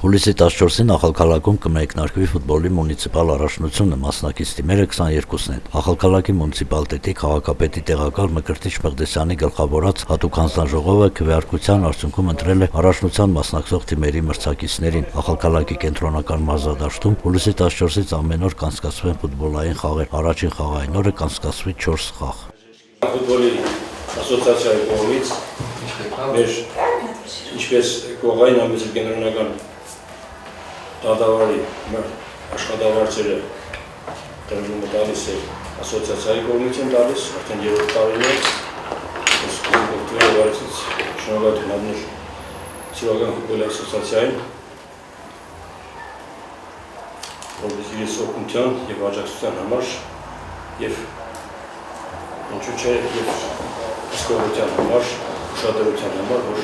Հուլիսի 14-ին Ախալքալաքում կմեկնարկվի ֆուտբոլի մունիցիպալ առաջնությունը, մասնակից թիմերը 22-ն են։ Ախալքալաքի մունիցիպալիտետի քաղաքապետի տեղակալ Մկրտիչ Մղդիսյանի գլխավորած հատուկ հանձնաժողովը քվեարկության արդյունքում ընտրել է առաջնության մասնակցող թիմերի մրցակիցներին։ Ախալքալաքի կենտրոնական մարզադաշտում հուլիսի 14-ից ամեն օր կանցկացվեն ֆուտբոլային խաղեր։ Առաջին խաղային օրը կանցկացվի 4 խաղ։ Ֆուտբոլի ասոցիացիայի կողմից մեր ինչպես կողային այնպես էլ կենտրոնական դատավարի աշխատավարձերը տրամադրումը տալիս է ասոցիացիայի կողմից են տալիս, արդեն 3 տարին է, շնորհակալություն հայտնել Սիրողական ֆուտբոլի ասոցիացիային, որպեսզի իրենց օգնության և աջակցության համար և ինչու՞ չէ և հսկողության համար, ուշադրության համար, որ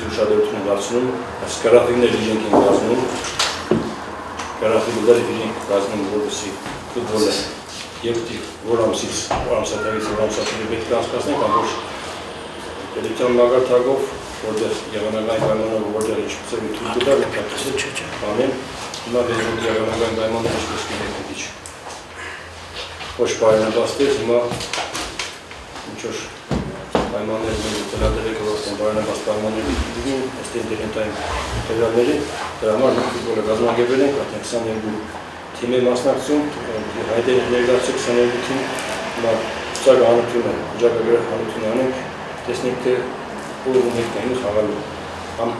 ուշադրություն են դարձնում, այս կարախիգները իրենք են կազմում, կարախիգները իրենք կազմում, որպեսզի ֆուտբոլը որ ամսից, որ ամսաթագից որ ամսաթագի պետք է անցկացնենք, ամբողջ պետության մակարդակով, որտեղ եղանակային պայմանները, որտեղ ինչպես է թույլ կտա, անեն, հիմա դեպի եղանակային պայմանները ինչպես գիտեք քիչ ոչ բարենպաստ է, հիմա ինչ որ պայմաններն են ծրագրերը որտեղ բարենպաստ պայմաններ դիմում, ըստ ինտերնետային հետևյալների, դրա համար ֆուտբոլը կազմակերպել ենք, արդեն 22 թիմ է մասնակցում, հայտեր ներկայացրել 22 թիմ, հիմա ցուցակահանությունը, ջակագրեր հանությունը անենք, տեսնենք թե ով ունենք կային խաղալու, am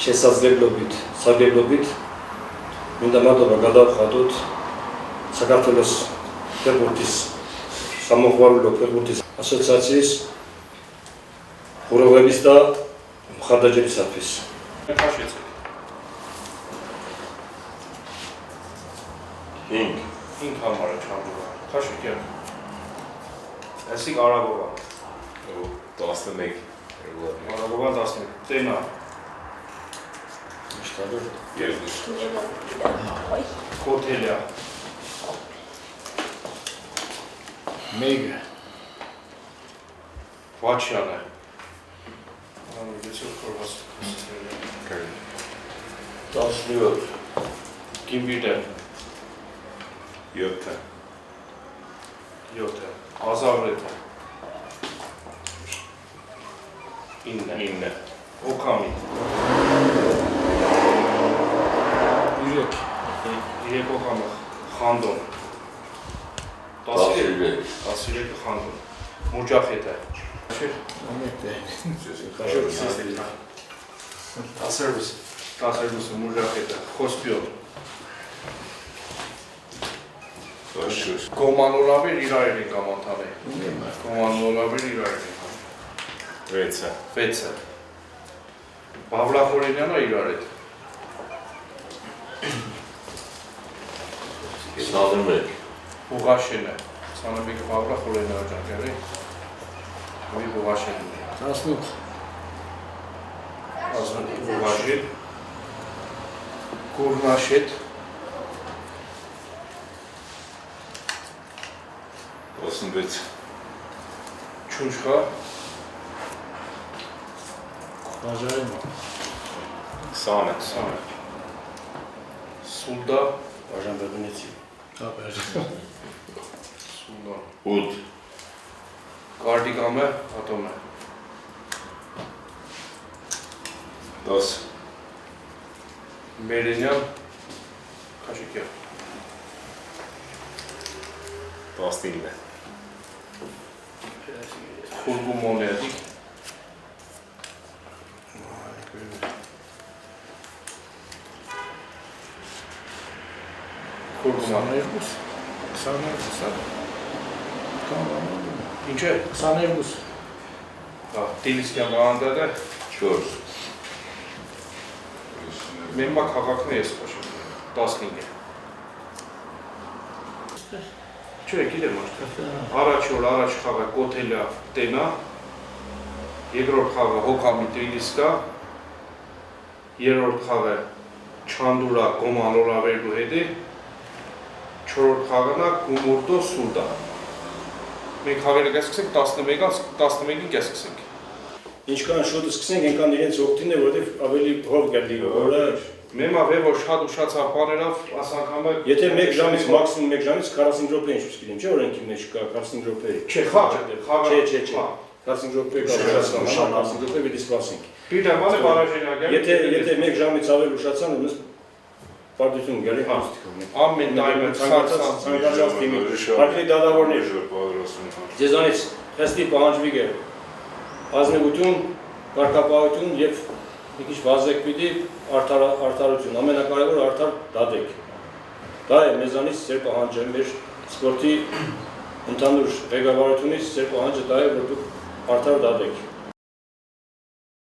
16 лет սարդեբլոբիտ, Մինդամատովը գադավ խադոտ, Սակարտվելոս Պերբուրտիս, Սամոխվարուլո Պերբուրտիս ասոցիացიის Հուրովեբիստա Խադաջերի սատվիս։ Հինգ համար է չամբուղա, խաշուկ եմ, այսիկ արագովա։ 11 Արագովա 11, տենա։ Իշտադոր։ Կոթելյա։ Մեգը։ Վաչյանը։ Անուգեցոր կորվաստ։ 17։ Գիմբիրդեն։ 7։ Ազավրետը։ 9։ Օքամի։ 3 օքամը խանդոն։ 13 խանդոն։ Մուջախետը։ 12 մուջախետը։ Խոսպիոն։ Կոմանոլավեր իրար են կամանթան է։ Կոմանոլավեր իրար են։ 6։ Բավլախորենյանը իրար է։ 21 Ուղաշենը, 21 Բավլախորենյանը ջանկյարի։ Մի ուղաշենն է։ 18 ուղաշեն։ Կուրնաշետ։ 26 Չունչխա։ Բաժարենը 20 Սուլդա, Բաժանբեգունեցի։ Սուլդա։ 8 Կարդիկամը, ատոմը։ 10 Մերենյան, Խաշիկյա։ 19 Խուրգումոնյադիկ։ Խուրգուման։ 22 Ինչ է։ 22 Տիլիսկյան վանդադը 4 Մեմմա քաղաքն է ես խոշում, 15 է։ Չէ, գիտեմ առաջ որ առաջ խաղը Կոթելյա տենա, երկրորդ խաղը Հոքամի Տրիլիսկա, երրորդ խաղը Չանդուրա Կոմանոլավերդու հետի, չորրորդ խաղանա Գումուրդո Սուլդա։ Մենք խաղերը կսկսենք 11-ին կսկսենք։ Ինչքան շուտ սկսենք, այնքան իրենց օգտին է, որովհետև ավելի հով գալի, որը Մեմա վեվո շատ ուշացավ բաներով, ասանք համը Եթե 1 ժամից մաքսիմում 1 ժամից 45 րոպե ինչպես գիտեմ, չէ՞ օրենքի մեջ կա 45 րոպե։ Չէ, խաղը, Չէ։ 45 րոպե կա, 45 րոպե պետք է սպասենք։ Պիտը մանե բարաժենագ։ Եթե 1 ժամից ավել ուշացան, ուրեմն պարտություն գալի հաստիկով։ Ամեն դայմը ցանկացած թիմի հարկի դատավորներ ձեզանից խստի պահանջվի գեր ազնվություն, կարգապահություն եւ մի քիչ վազեք պիտի արդարություն, ամենակարևորը արդար դատեք։ Դա է մեզանից ձեր պահանջը, մեր սպորտի ընդհանուր ղեկավարությունից ձեր պահանջը դա է, որ դուք արդար դատեք։